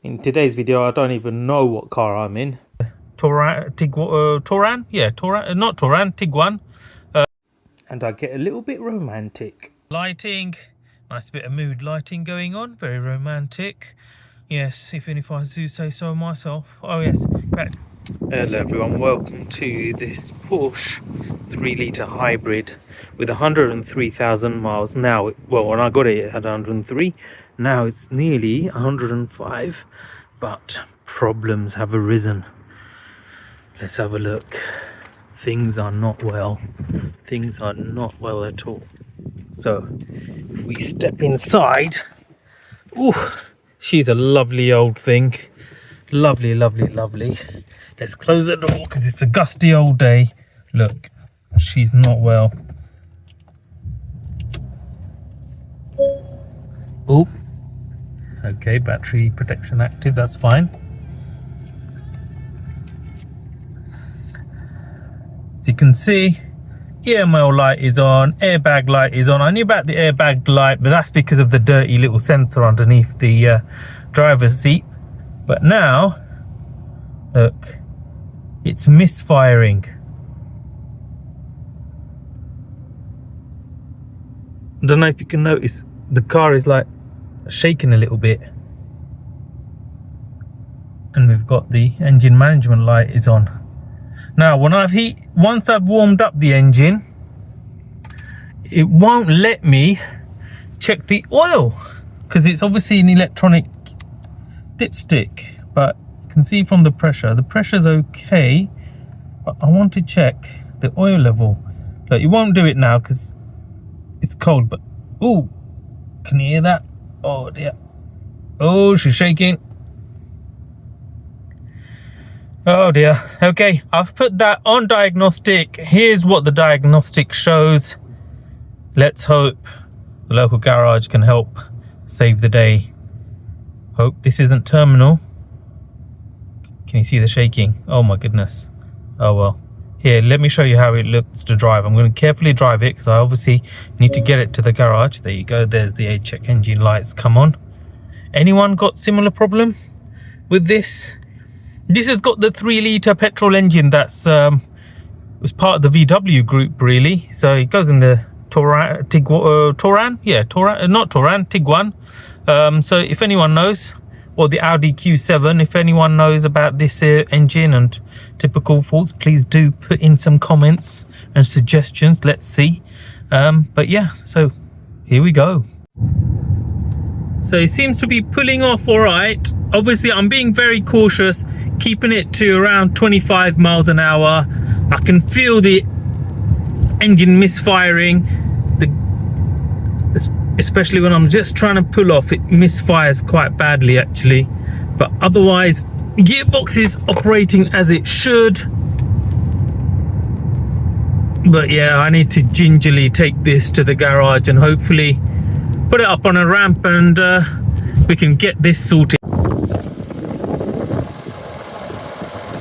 In today's video, I don't even know what car I'm in. Tiguan? Yeah, not Touran, Tiguan. And I get a little bit romantic. Lighting, nice bit of mood lighting going on, very romantic. Yes, even if I do say so myself. Oh yes, back. Hello everyone, welcome to this Porsche 3-litre hybrid with 103,000 miles now. Well, when I got it, it had 103. Now it's nearly 105, but problems have arisen. Let's have a look. Things are not well. Things are not well at all. So, if we step inside, ooh, she's a lovely old thing. Lovely, lovely, lovely. Let's close the door because it's a gusty old day. Look, she's not well. Oh, okay, battery protection active, that's fine. As you can see, EML light is on, airbag light is on. I knew about the airbag light, but that's because of the dirty little sensor underneath the driver's seat. But now, look, it's misfiring. I don't know if you can notice, the car is like shaking a little bit. And we've got the engine management light is on. Now, once I've warmed up the engine, it won't let me check the oil because it's obviously an electronic dipstick. But you can see from the pressure's okay. But I want to check the oil level. Look, it won't do it now because it's cold. But oh, can you hear that? Oh dear. Oh, she's shaking. Oh dear. Okay, I've put that on diagnostic. Here's what the diagnostic shows. Let's hope the local garage can help save the day. Hope this isn't terminal. Can you see the shaking? Oh my goodness. Oh well. Here, let me show you how it looks to drive. I'm going to carefully drive it because I obviously need to get it to the garage. There you go. There's the check engine lights come on. Anyone got similar problem with this? This has got the 3-litre petrol engine that's was part of the VW group, really. So it goes in the Touran, yeah, not Touran, Tiguan. So if anyone knows, or the Audi Q7, if anyone knows about this engine and typical faults, please do put in some comments and suggestions. Let's see. But yeah, so here we go. So it seems to be pulling off all right. Obviously, I'm being very cautious, keeping it to around 25 miles an hour. I can feel the engine misfiring, especially when I'm just trying to pull off. It misfires quite badly actually, but otherwise gearbox is operating as it should. But yeah, I need to gingerly take this to the garage and hopefully put it up on a ramp and we can get this sorted.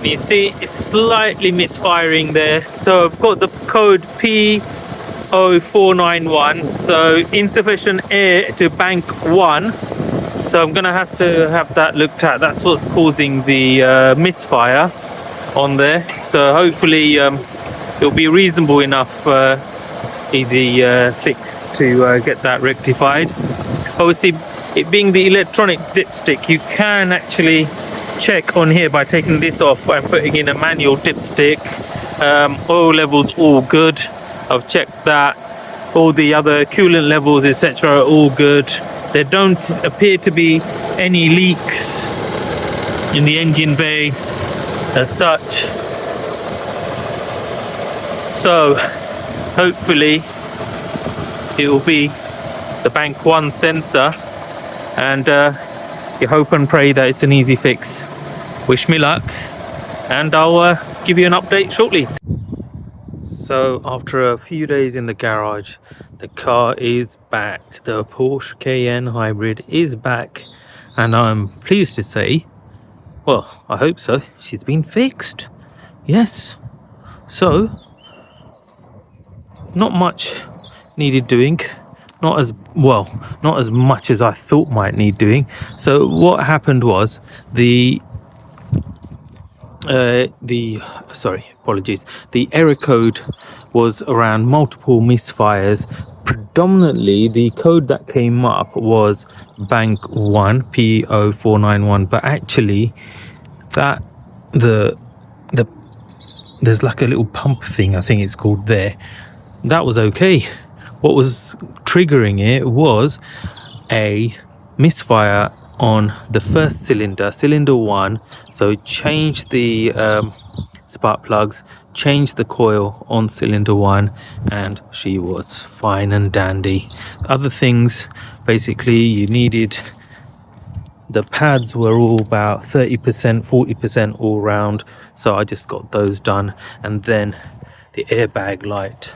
You see it's slightly misfiring there, so I've got the code P0491, so insufficient air to bank 1, so I'm gonna have to have that looked at. That's what's causing the misfire on there, so hopefully it'll be reasonable enough easy fix to get that rectified. Obviously, it being the electronic dipstick, you can actually check on here by taking this off and putting in a manual dipstick. Oil levels all good. I've checked that. All the other coolant levels, etc., are all good. There don't appear to be any leaks in the engine bay as such. So hopefully it will be the bank 1 sensor, and you hope and pray that it's an easy fix. Wish me luck, and I'll give you an update shortly. So after a few days in the garage, the car is back. The Porsche Cayenne Hybrid is back, and I'm pleased to say, well, I hope so, she's been fixed. Yes. So not much needed doing. not as well, not as much as I thought might need doing. So what happened was the sorry, apologies, the error code was around multiple misfires. Predominantly the code that came up was bank 1 P0491, but actually that the there's like a little pump thing, I think it's called there, that was okay. What was triggering it was a misfire on the first cylinder, cylinder 1. So change the spark plugs, change the coil on cylinder 1, and she was fine and dandy. Other things, basically you needed, the pads were all about 30%, 40% all round, so I just got those done. And then the airbag light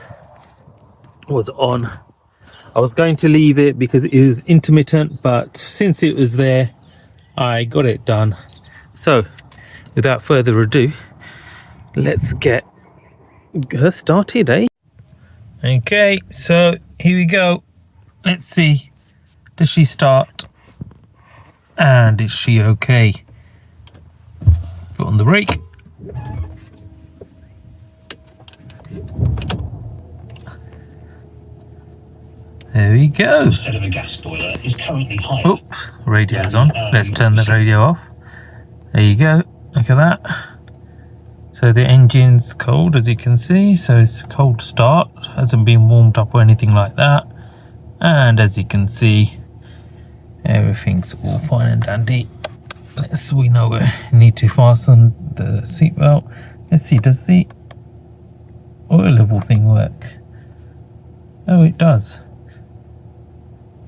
was on. I was going to leave it because it was intermittent, but since it was there, I got it done. So without further ado, let's get her started, eh? Okay, so here we go. Let's see, does she start? And is she okay? Put on the brake. There we go. Instead of a gas boiler is currently high. Oh, radio's on. Let's turn the radio off. There you go. Look at that. So the engine's cold, as you can see. So it's a cold start. Hasn't been warmed up or anything like that. And as you can see, everything's all fine and dandy. We know we need to fasten the seatbelt. Let's see, does the oil level thing work? Oh, it does.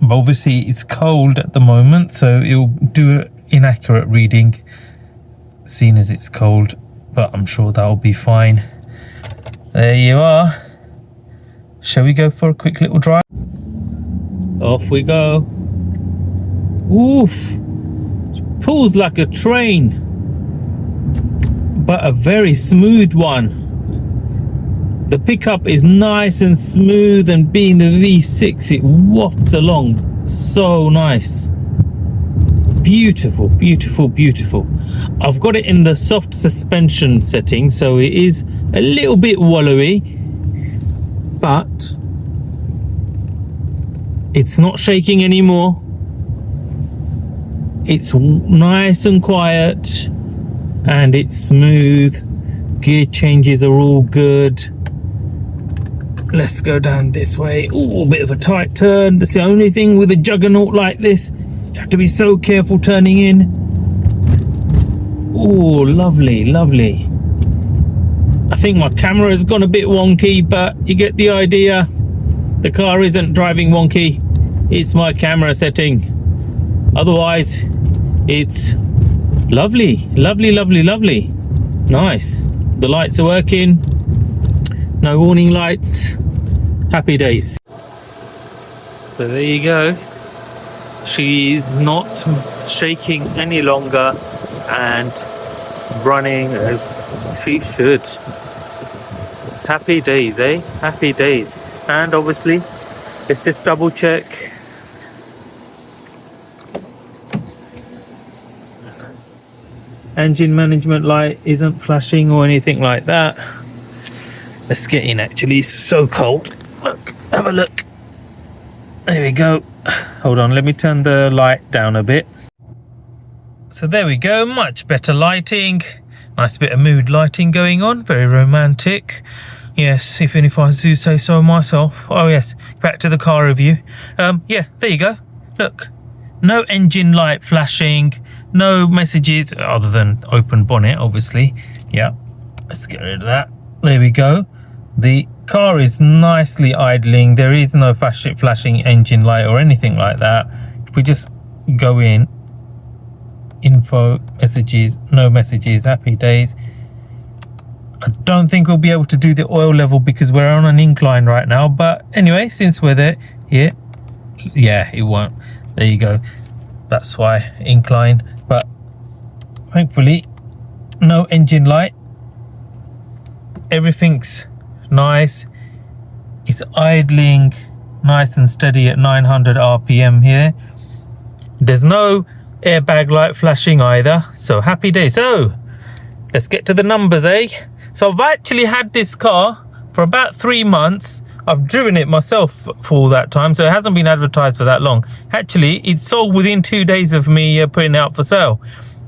But obviously it's cold at the moment, so it'll do an inaccurate reading seeing as it's cold, but I'm sure that'll be fine. There you are. Shall we go for a quick little drive? Off we go. Oof, pulls like a train, but a very smooth one. The pickup is nice and smooth, and being the V6, it wafts along so nice. Beautiful, beautiful, beautiful. I've got it in the soft suspension setting, so it is a little bit wallowy, but it's not shaking anymore. It's nice and quiet, and it's smooth. Gear changes are all good. Let's go down this way. Oh, a bit of a tight turn. That's the only thing with a juggernaut like this. You have to be so careful turning in. Oh, lovely, lovely. I think my camera's gone a bit wonky, but you get the idea. The car isn't driving wonky. It's my camera setting. Otherwise, it's lovely, lovely, lovely, lovely. Nice. The lights are working. No warning lights. Happy days. So there you go. She's not shaking any longer and running as she should. Happy days, eh? Happy days. And obviously, let's just double check. Engine management light isn't flashing or anything like that. Let's get in, actually. It's so cold. Look, have a look. There we go. Hold on, let me turn the light down a bit. So there we go, much better lighting. Nice bit of mood lighting going on, very romantic. Yes, even if I do say so myself. Oh yes, back to the car review. Yeah, there you go. Look, no engine light flashing, no messages other than open bonnet, obviously. Yeah, let's get rid of that. There we go. The car is nicely idling. There is no flashing engine light or anything like that. If we just go in, info, messages, no messages, happy days. I don't think we'll be able to do the oil level because we're on an incline right now, but anyway, since we're there, here, yeah, it won't. There you go. That's why incline, but thankfully no engine light. Everything's nice. It's idling nice and steady at 900 RPM here. There's no airbag light flashing either, so happy day. So let's get to the numbers, eh? So I've actually had this car for about 3 months. I've driven it myself for all that time, so it hasn't been advertised for that long. Actually, it sold within 2 days of me putting it up for sale.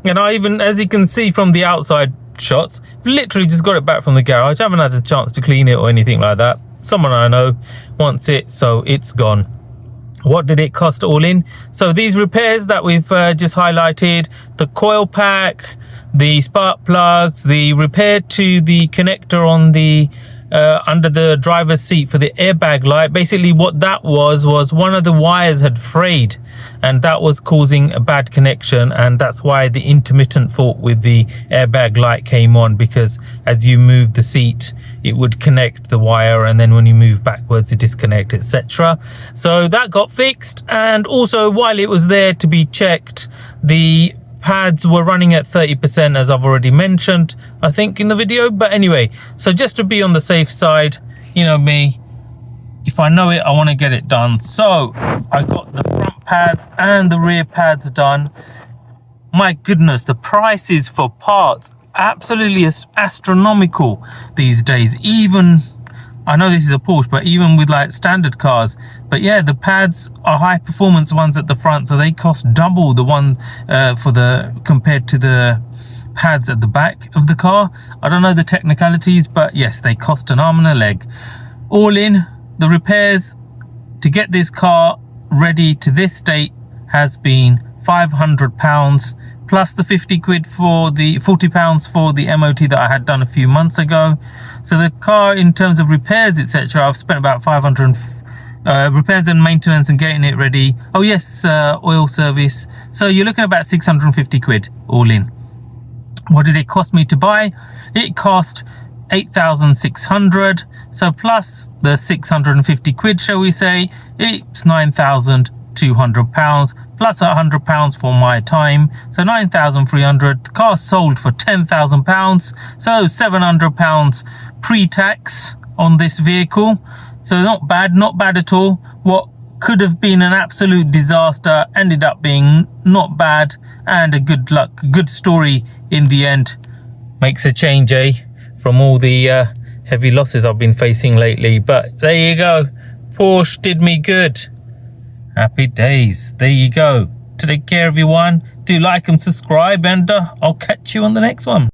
And I even, as you can see from the outside shots, literally just got it back from the garage. I haven't had a chance to clean it or anything like that. Someone I know wants it, so it's gone. What did it cost all in? So these repairs that we've just highlighted, the coil pack, the spark plugs, the repair to the connector on the under the driver's seat for the airbag light. Basically what that was one of the wires had frayed, and that was causing a bad connection, and that's why the intermittent fault with the airbag light came on, because as you move the seat it would connect the wire, and then when you move backwards it disconnect, etc. So that got fixed, and also while it was there to be checked, the pads were running at 30%, as I've already mentioned, I think, in the video. But anyway, so just to be on the safe side, you know me, if I know it, I want to get it done. So I got the front pads and the rear pads done. My goodness, the prices for parts absolutely astronomical these days. Even, I know this is a Porsche, but even with like standard cars. But yeah, the pads are high performance ones at the front, so they cost double the one compared to the pads at the back of the car. I don't know the technicalities, but yes, they cost an arm and a leg. All in, the repairs to get this car ready to this state has been £500, plus the 50 quid for the £40 for the MOT that I had done a few months ago. So the car, in terms of repairs, etc., I've spent about 500 repairs and maintenance and getting it ready. Oh yes, oil service. So you're looking at about 650 quid all in. What did it cost me to buy? It cost 8,600. So plus the 650 quid, shall we say, it's £9,200 plus £100 for my time, so 9,300. The car sold for £10,000, so £700 pre-tax on this vehicle. So not bad at all. What could have been an absolute disaster ended up being not bad, and a good story in the end. Makes a change, eh, from all the heavy losses I've been facing lately. But there you go, Porsche did me good. Happy days. There you go. Take care, everyone. Do like and subscribe, and I'll catch you on the next one.